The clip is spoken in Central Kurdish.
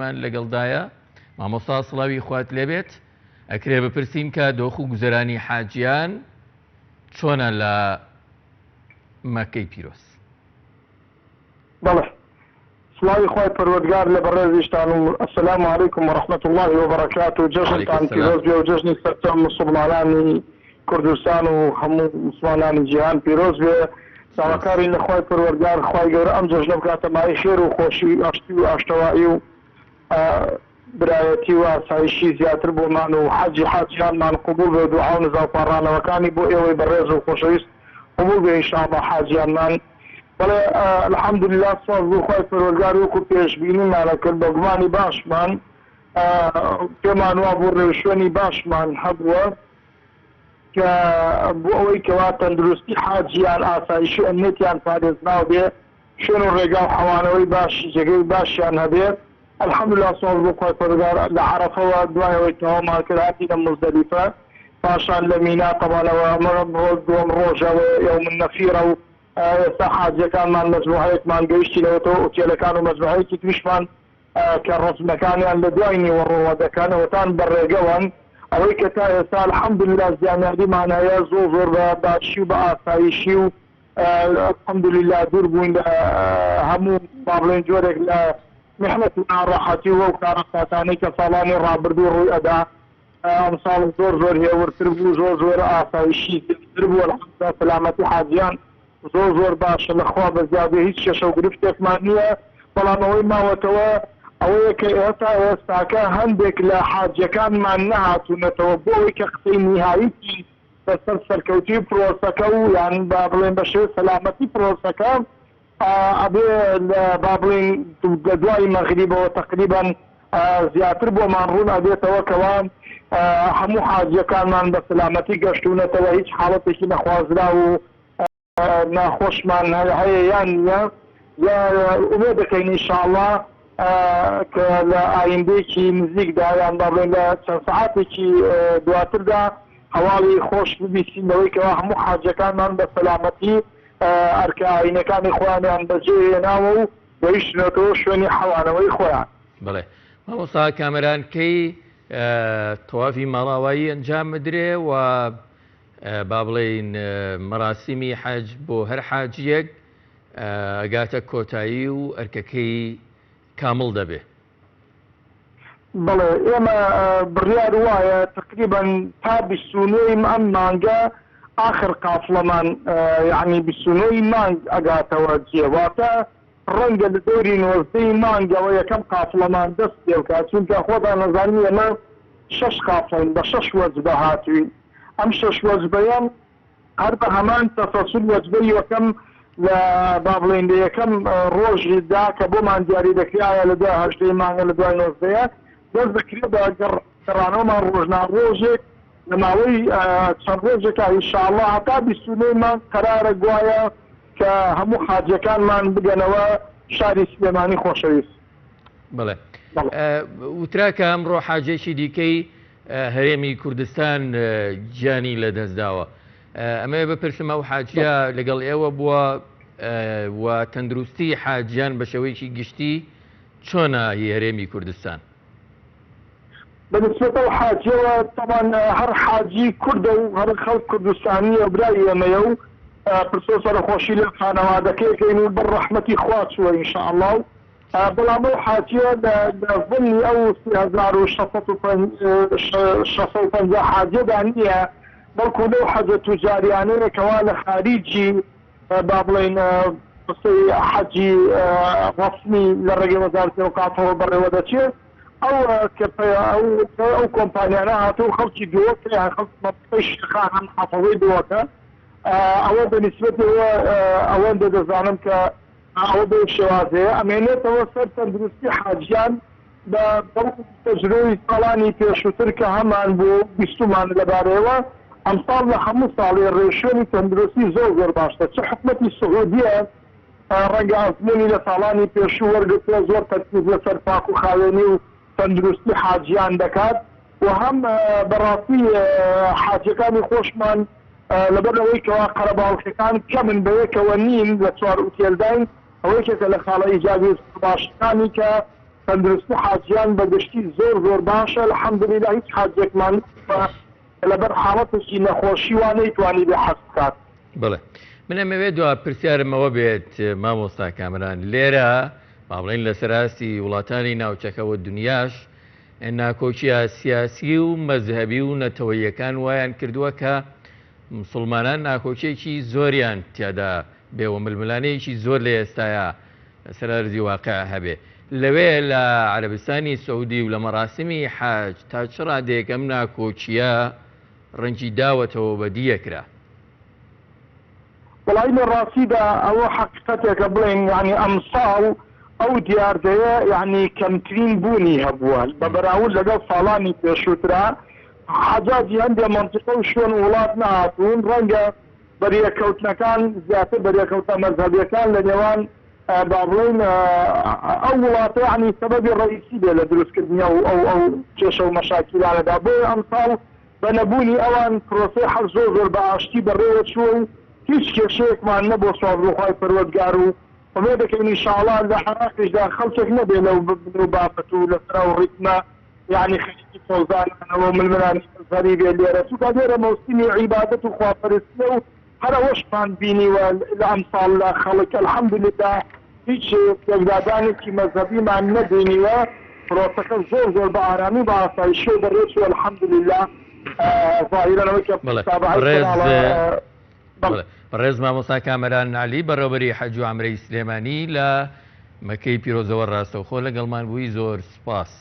من لەگەڵدایە مامۆستا سڵاوی خوات لێبێت ئەکرێ بپرسیم کە دۆخ و گوزەرانی حاجیان چۆنە لە مەکەی پیرۆز. بەڵێ سڵاوی خوای پەروەردگار لە بەڕێزیشتان و ئەسەلامو عەلەیکم وەڕەحمەت الله وبەرەکاتوه و جەژنتان پیرۆز بێ و جەژنی سەرجەم مسڵمانانی کوردستان و هەموو مسلمانانی جیهان پیرۆز بێ. داواکاری لە خوای پەروەردگار خوای گەورە ئەم جەژنە بکاتە مای خێر و خۆشی ئاشتی و ئاشتەوایی و برایەتی و ئاسایشی زیاتر بۆمان و حەجی حاجیانمان قبوڵ بێ و دوعا و نزاوپاڕانەوەکانی بۆ ئێوەی بەڕێز و خۆشەویست قبوڵ بێ ئینشاءالله حاجیانمان. بەڵێ الحەمدولله سپاس بۆ خوای پەروەردگار وەکو پێشبینیمانە کرد بە گومانی باشمان پێمان وا بۆ ڕێوشوێنی باشمان هەبووە کە بۆ ئەوەی کەوا تەندروستی حاجیان ئاسایشی ئەمنیەتیان پارێزراو بێ شوێن و ڕێگا و حەوانەوەی باشی جێگەی باشیان هەبێت. الحەمدولله سپاس بۆ خوای پەروەردگار لە عەرەفەوە دوایەوەی تەواومان کرد هاتینە مزدەلیفە پاشان لە مینا تەمانەوە ڕۆژ دووەم ڕۆژەوە یەوم النەفیرە و ئێستا حاجیەکانمان مەجموعەیەکمان گەیشتینەوە ئوتێلەکان و مەجموعەیەکی تویشمان کە ڕسمەکانیان لە دوای نیوەڕۆوە دەکەنەوەتان بەڕێگەوەن ئەوەی کە تا ئێستا الحەمدولله زیانیاریمان هەیە زۆر بە باشی و بە ئاسایشی و الحەمدولله دوور بووین لە هەموو با بڵێن جۆرێک لە محنەت و ناڕەحەتی و کارەساتانەی کە ساڵانی ڕابردوو ڕووی ئەدا ئەم ساڵ زۆر هێورتر بوو زۆر ئاسایشی تر بوو الحەمدولله سەلامەتی حاجیان زۆر باشە لەخوا بە زیادە هیچ کێشە و گرفتێکمان نییە. بەڵام ئەوەی ماوەتەوە ئەوەیە کە ئێستاکە هەندێک لە حاجیەکانمان نەهاتوونەتەوە بۆ ئەوەی کە قسەی نهاییی بەسەر سەرکەوتی پرۆسەکە و یان با بڵێن بە شێوەی سەلامەتی پرۆسەکە ئەبێ با بڵێن دوای مەغریبەوە تقریبان زیاتر بۆمان ڕوون ئەبێتەوە کەوا هەموو حاجیەکانمان بە سەلامەتی گەشتوونەتەوە هیچ حاڵەتێکی نەخوازرا و ناخۆشمان هەیە یان نییە یا ئومێ دەکەین ئینشاءالله کە لە ئایندەیەکی نزیکدا یان با بڵێن لە چەند سەعاتێکی دواتردا هەواڵی خۆش ببیستینەوەی کەوا هەموو حاجەکانمان بە سەلامەتی ئەرکە ئاینەکانی خۆیانیان بەجێ هێناوە و گەیشتنەوە شوێنی حەوانەوەی خۆیان. بڵێ مامۆستا کامەران کەی تەوافی ماڵاوایی ئەنجام بدرێ و با بڵێن مەراسیمی حەج بۆ هەر حاجیەک ئەگاتە کۆتایی و ئەرکەکەی کامڵ دەبێ. بەڵێ ئێمە بڕیار وایە تقریبان تا 29 ئەم مانگە آخر قافڵەمان یعنی 29 مانگ ئەگاتەوە جێواتە ڕەنگە لە دەوری 19 مانگەوە یەکەم قافڵەمان دەست پێوکات چونکە خۆتان نەزانی ئێمە 6 قافڵین بە 6 وەجبە هاتووین. ئەم 6 وەجبەیەم هەر بە هەمان تەفەسول وەجبەی یەکەم لە با بڵێن لە یەکەم ڕۆژیدا کە بۆمان دیاری دەکرایە لە دوای 18 مانگە لە دوای 19 دەست دەکرێت بە گەڕانەوەمان ڕۆژێک لە ماوەی چەند ڕۆژێکە ئینشاءالله هەتا 29 مانگ قەرارە گوایە کە هەموو حاجەکانمان بگەنەوە شاری سلێمانی خۆشەویست. بڵێ وتراکە ئەمڕۆ حاجێکی دیکەی هەرێمی کوردستان گیانی لەدەستداوە. ئەمە بپرسم ئەو حاجیە لەگەڵ ئێوە بووە و تەندروستی حاجیان بە شێوەیەکی گشتی چۆنە هی هەرێمی کوردستان؟ بەنسبەت ئەو حاجیەوە تەمان هەر حاجی کوردە و هەر خەڵک کوردستانیە برای ئێمەیە و پرسۆ سەرخۆشی لە خانەوادەکەیەکەین و بەر ڕەحمەتی خوا چووە ئینشاءالله. بەڵام ئەو حاجیە لە ضمنی ئەو 3650 حاجەدا نییە بەڵکو لەو حەجە توجاریانەیە کەوا لە خاریجی با بڵێن قسەی حەجی ڕەسمی لە ڕێگەی وەزارەتی ئەوقافەوە بەڕێوە دەچێت ئەو کۆمپانیانە هاتوو خەڵکی دۆکەیان خەڵک مەبقەی شێخان هەم حەفەڵەی دۆکە ئەوە بەنسبەتەوە ئەوەندە دەزانم کە ئەوە بۆ شێوازەیە ئەمێنێتەوە سەر تەندروستی حاجیان بە تەجربەی ساڵانی پێشووتر کە هەمان بۆ 20مان لەبارەیەوە ئەمساڵ لە هەموو ساڵی ڕێشوێنی تەندروستی زۆر باشتە چ حکومەتی سعودیە ڕەنگە ئەزمێنی لە ساڵانی پێشوو وەرگرتووە زۆر تەرکیز لەسەر پاک و خاوێنی و تەندروستی حاجیان دەکات و هەم بەڕاستی حاجەکانی خۆشمان لەبەرەوەی کەوا قەرەباڵغەکان کەمن بەیەکەوە نین لە 4 ئوتێلداین ئەوەیەکێکە لە خاڵە ئیجابی باشەکانی کە تەندروستی حاجیان بەگشتی زۆر باشە الحەمدولله هیچ حاجێکمان لەبەر حاڵەتێکی نەخۆشی وان نەیتوانی بێ حەز بکات. بڵێ من ئەمەوێت دو پرسیارمەوە بێت مامۆستا کامران لێرە با بڵێن لە سەراستی وڵاتانی ناوچەکەەوە دنیاش ناکۆچیە سیاسی و مەذهبی و نەتەوەیەکان وایان کردووە کە مسلمانان ناکۆچێکی زۆریان تیادا بێوە ململانەیەکی زۆر لە ئێستاە سەرارزی واقع هەبێ لەوێ لە عەرەبستانی سەعودی و لە مەراسمی حاج تا چ ڕادێک ئەم ناکۆچیە ڕەنگی داوەتەوە بەدیەکرا؟ وڵای لە ڕاستیدا ئەوە حەقیقەتێکە بڵێن یعنی ئەمساڵ ئەو دیاردەیە یعنی کەمترین بوونی هەبووە بە بەراورد لەگەڵ ساڵانی پێشووترا حاجاجی هەندێک مەنتیقە و شوێن وڵات نهاتوون ڕەنگە بەریەکەوتنەکان زیاتر بەریەکەوتە مەذهەبیەکان لە نێوان با بڵێن ئەو وڵاتە یعنی سەبەبی ڕئیسی بێ لە دروستکردنی ئەو کێشە و مەشاکیلانەدا بۆیە ئەمساڵ بە نەبوونی ئەوان پرۆسەی حەق زۆر بە ئاشتی بەڕێوە چووە و هیچ کێشەیەکمان نەبوو سوابڕۆخوای پەروەردگار و ئەمێ دەکەین ئینشاءڵڵا لە حەراقیشدا خەڵکێک نەبێ لەو بابەت و لەسەر ئەو ڕیتمە یعنی خەریکی فۆزانەوە ململانی مەذهەبی بێ لێرە چونکە لێرە مەوسیمی عیبادەت و خواپەرستیە و هەر ئەوەشمان بینیوە لە ئەمساڵ لە خەڵک الحەمدولله هیچ تێکدادانێکی مەذهەبیمان نەبینیوە پرۆسەکە زۆر بە ئارامی بە ئاسایشی و بەڕێوە الحەمدولله ظاهیرەوەی کە بەڕێز مامۆستا کامەران عەلی بەڕێوەبەری حەج و عومرەی سلێمانی لە مەکەی پیرۆزەوە ڕاستەوخۆ لەگەڵمان بووی زۆر سوپاس.